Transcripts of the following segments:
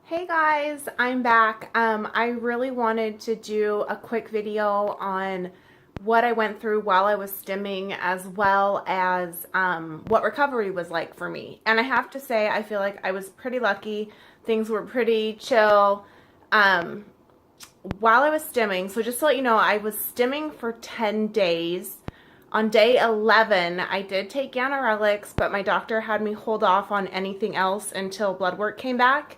Hey guys, I'm back. I really wanted to do a quick video on what I went through while I was stimming, as well as what recovery was like for me. And I have to say, I feel like I was pretty lucky. Things were pretty chill while I was stimming. So just to let you know, I was stimming for 10 days. On day 11, I did take ganirelix, but my doctor had me hold off on anything else until blood work came back.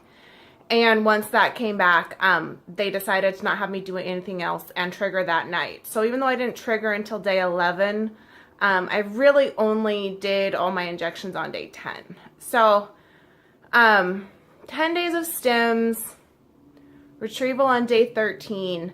And once that came back, they decided to not have me do anything else and trigger that night. So even though I didn't trigger until day 11, I really only did all my injections on day 10. So 10 days of stims, retrieval on day 13.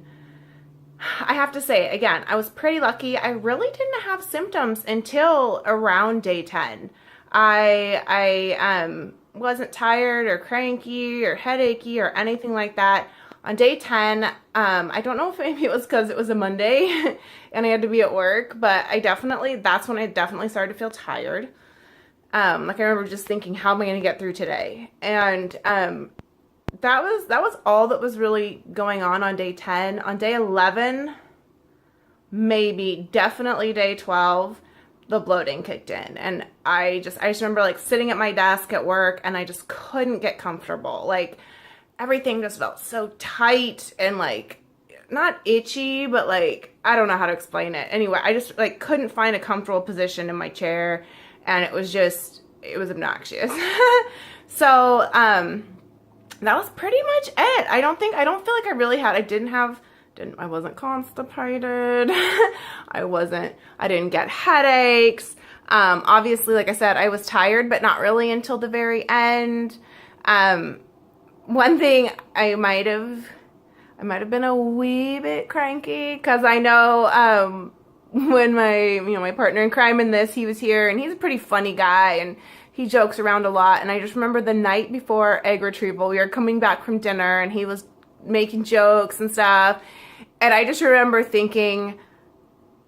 I have to say, again, I was pretty lucky. I really didn't have symptoms until around day 10. I wasn't tired or cranky or headachy or anything like that. On day 10, I don't know if maybe it was because it was a Monday and I had to be at work, but that's when I definitely started to feel tired. Like I remember just thinking, how am I going to get through today? And that was all that was really going on day 10. On day 11, definitely day 12, the bloating kicked in, and I just remember like sitting at my desk at work and I just couldn't get comfortable. Like everything just felt so tight and like not itchy, but like I don't know how to explain it. Anyway, I just like couldn't find a comfortable position in my chair, and it was obnoxious. So that was pretty much it. I don't feel like I wasn't constipated. I didn't get headaches. Obviously, like I said, I was tired, but not really until the very end. One thing I might have been a wee bit cranky, because I know, when my partner in crime in this, he was here, and he's a pretty funny guy, and he jokes around a lot. And I just remember the night before egg retrieval, we were coming back from dinner and he was making jokes and stuff. And I just remember thinking,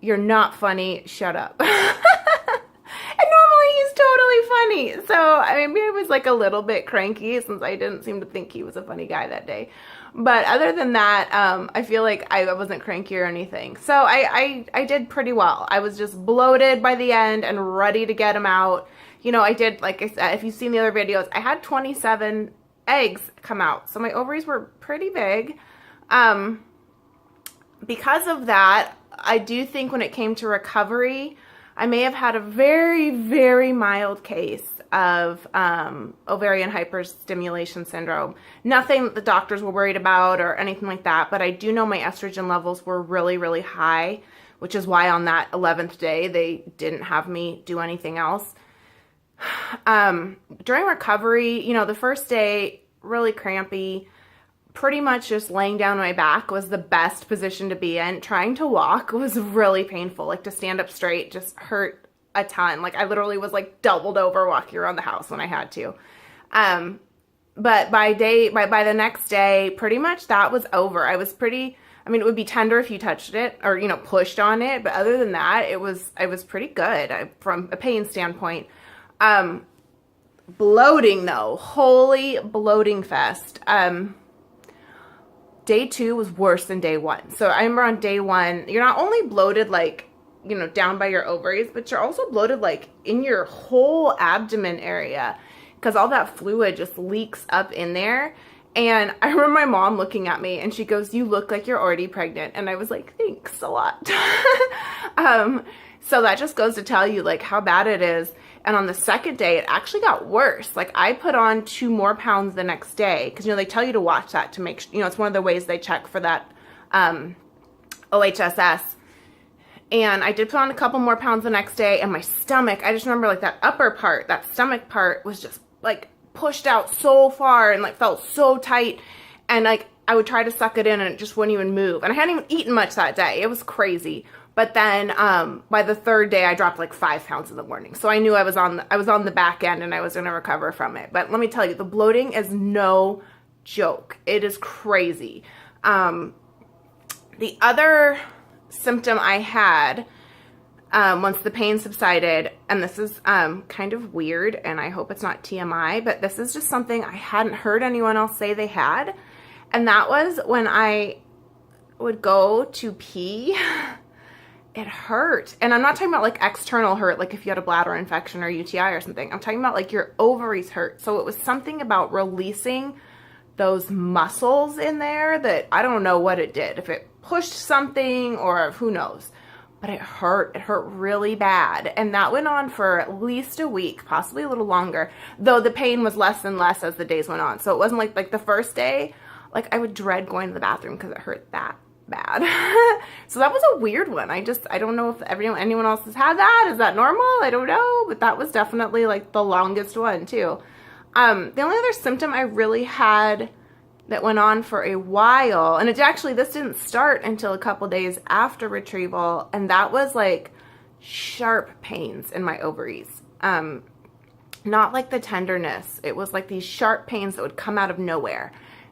you're not funny, shut up. And normally he's totally funny. So maybe I was like a little bit cranky since I didn't seem to think he was a funny guy that day. But other than that, I feel like I wasn't cranky or anything. So I did pretty well. I was just bloated by the end and ready to get him out. You know, I did, like I said, if you've seen the other videos, I had 27 eggs come out. So my ovaries were pretty big. Because of that, I do think when it came to recovery, I may have had a very, very mild case of ovarian hyperstimulation syndrome. Nothing that the doctors were worried about or anything like that, but I do know my estrogen levels were really, really high, which is why on that 11th day, they didn't have me do anything else. During recovery, the first day, really crampy, pretty much just laying down on my back was the best position to be in. Trying to walk was really painful. Like to stand up straight just hurt a ton. Like I literally was like doubled over walking around the house when I had to. But by the next day, pretty much that was over. I mean, it would be tender if you touched it or, pushed on it. But other than that, I was pretty good from a pain standpoint. Bloating though, holy bloating fest. Day 2 was worse than day 1. So I remember on day 1, you're not only bloated like, down by your ovaries, but you're also bloated like in your whole abdomen area, because all that fluid just leaks up in there. And I remember my mom looking at me and she goes, "You look like you're already pregnant." And I was like, "Thanks a lot." So that just goes to tell you like how bad it is. And on the second day, it actually got worse. Like I put on 2 more pounds the next day, because they tell you to watch that to make sure, it's one of the ways they check for that OHSS. And I did put on a couple more pounds the next day, and my stomach, I just remember like that upper part, that stomach part was just like pushed out so far and like felt so tight, and like I would try to suck it in and it just wouldn't even move. And I hadn't even eaten much that day. It was crazy. But then by the 3rd day, I dropped like 5 pounds in the morning. So I knew I was on the back end and I was going to recover from it. But let me tell you, the bloating is no joke. It is crazy. The other symptom I had once the pain subsided. And this is kind of weird, and I hope it's not TMI, but this is just something I hadn't heard anyone else say they had. And that was when I would go to pee, it hurt. And I'm not talking about like external hurt, like if you had a bladder infection or UTI or something. I'm talking about like your ovaries hurt. So it was something about releasing those muscles in there that I don't know what it did. If it pushed something or who knows. But it hurt. It hurt really bad. And that went on for at least a week, possibly a little longer. Though the pain was less and less as the days went on. So it wasn't like the first day, like I would dread going to the bathroom because it hurt that bad. So that was a weird one. I don't know if anyone else has had that. Is that normal? I don't know. But that was definitely like the longest one too. The only other symptom I really had that went on for a while, and this didn't start until a couple days after retrieval, and that was like sharp pains in my ovaries. Not like the tenderness. It was like these sharp pains that would come out of nowhere.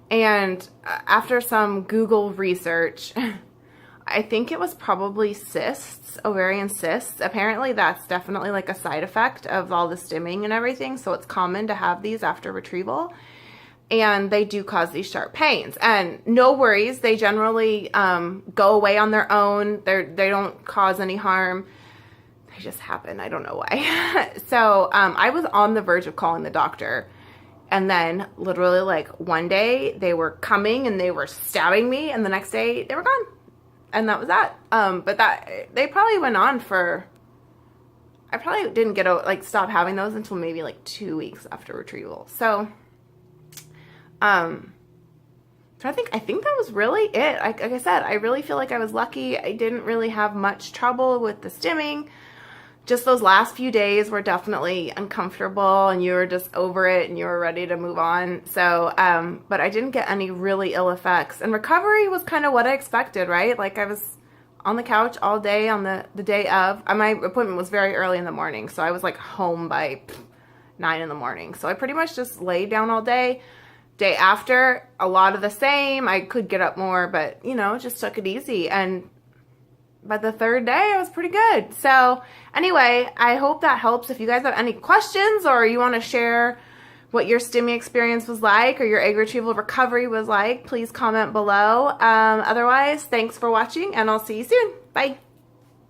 And after some Google research, I think it was probably cysts, ovarian cysts. Apparently that's definitely like a side effect of all the stimming and everything. So it's common to have these after retrieval. And they do cause these sharp pains. And no worries, they generally go away on their own. They don't cause any harm. They just happen. I don't know why. So I was on the verge of calling the doctor. And then literally like one day they were coming and they were stabbing me. And the next day they were gone. And that was that. But they probably went on for, I probably didn't stop having those until maybe like 2 weeks after retrieval. So I think that was really it. Like I said, I really feel like I was lucky. I didn't really have much trouble with the stimming. Just those last few days were definitely uncomfortable, and you were just over it and you were ready to move on. So, but I didn't get any really ill effects, and recovery was kind of what I expected, right? Like I was on the couch all day on the day of. My appointment was very early in the morning, so I was like home by 9 in the morning. So I pretty much just laid down all day. Day after, a lot of the same. I could get up more, but just took it easy. And by the third day, I was pretty good. So anyway, I hope that helps. If you guys have any questions or you want to share what your stimming experience was like or your egg retrieval recovery was like, please comment below. Otherwise, thanks for watching, and I'll see you soon. Bye.